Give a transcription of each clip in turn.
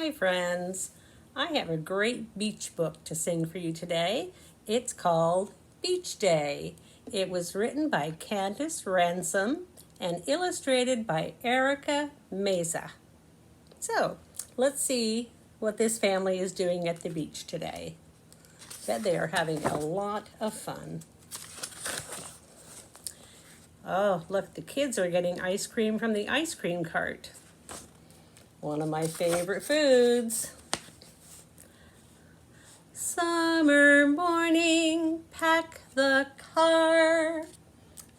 Hi friends, I have a great beach book to sing for you today. It's called Beach Day. It was written by Candice Ransom and illustrated by Erica Meza. So let's see what this family is doing at the beach today. Bet they are having a lot of fun. Oh, look, the kids are getting ice cream from the ice cream cart. One of my favorite foods. Summer morning, pack the car.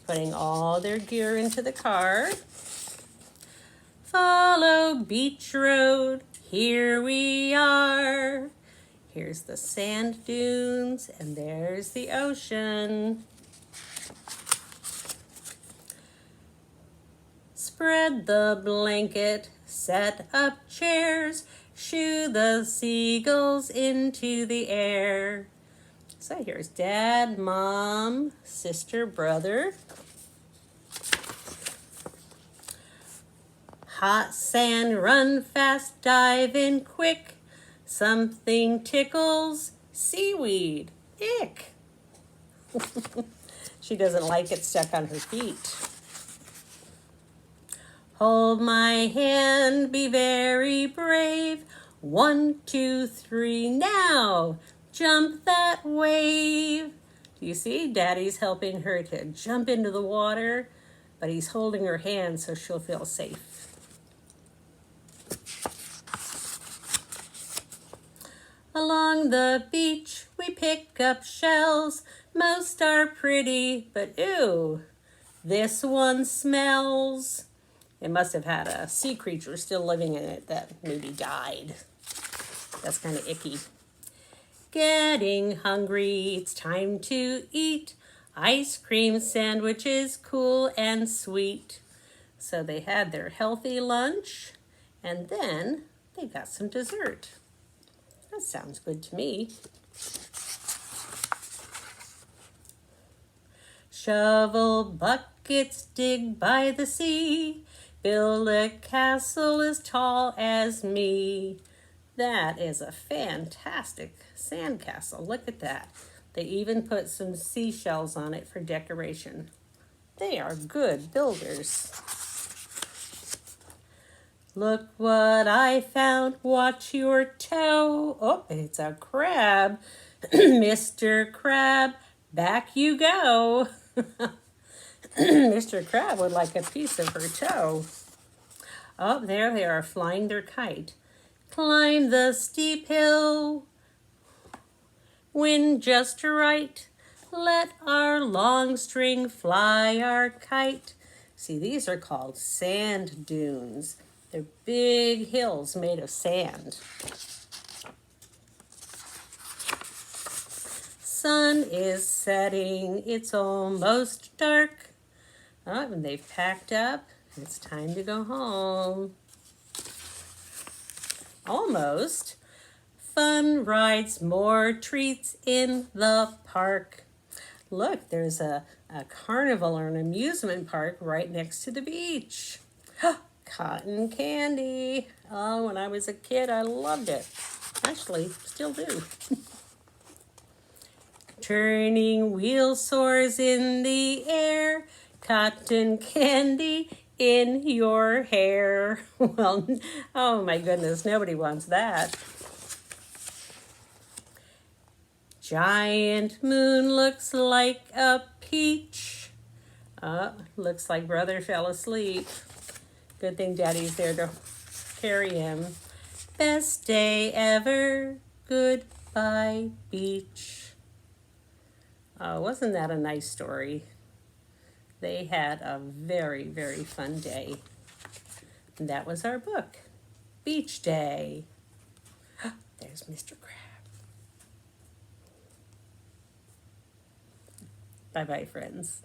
Putting all their gear into the car. Follow beach road, here we are. Here's the sand dunes, and there's the ocean. Spread the blanket, set up chairs, shoo the seagulls into the air. So here's Dad, Mom, sister, brother. Hot sand, run fast, dive in quick. Something tickles, seaweed, ick. She doesn't like it stuck on her feet. Hold my hand, be very brave. 1, 2, 3, now! Jump that wave. Do you see? Daddy's helping her to jump into the water, but he's holding her hand so she'll feel safe. Along the beach, we pick up shells. Most are pretty, but ew, this one smells. It must have had a sea creature still living in it that maybe died. That's kind of icky. Getting hungry, it's time to eat. Ice cream sandwiches, cool and sweet. So they had their healthy lunch, and then they got some dessert. That sounds good to me. Shovel buckets, dig by the sea. Build a castle as tall as me. That is a fantastic sandcastle. Look at that. They even put some seashells on it for decoration. They are good builders. Look what I found. Watch your toe. Oh, it's a crab. Mr. Crab, back you go. Mr. Crab would like a piece of her toe. Oh, there they are flying their kite. Climb the steep hill. Wind just right. Let our long string fly our kite. See, these are called sand dunes. They're big hills made of sand. Sun is setting. It's almost dark. Oh, and they've packed up. It's time to go home. Almost. Fun rides, more treats in the park. Look, there's a carnival or an amusement park right next to the beach. Cotton candy. Oh, when I was a kid, I loved it. Actually, still do. Turning wheel soars in the air. Cotton candy in your hair. Well, oh my goodness, nobody wants that. Giant moon looks like a peach. Looks like brother fell asleep. Good thing Daddy's there to carry him. Best day ever. Goodbye, beach. Oh, wasn't that a nice story? They had a very, very fun day. And that was our book, Beach Day. There's Mr. Crab. Bye-bye, friends.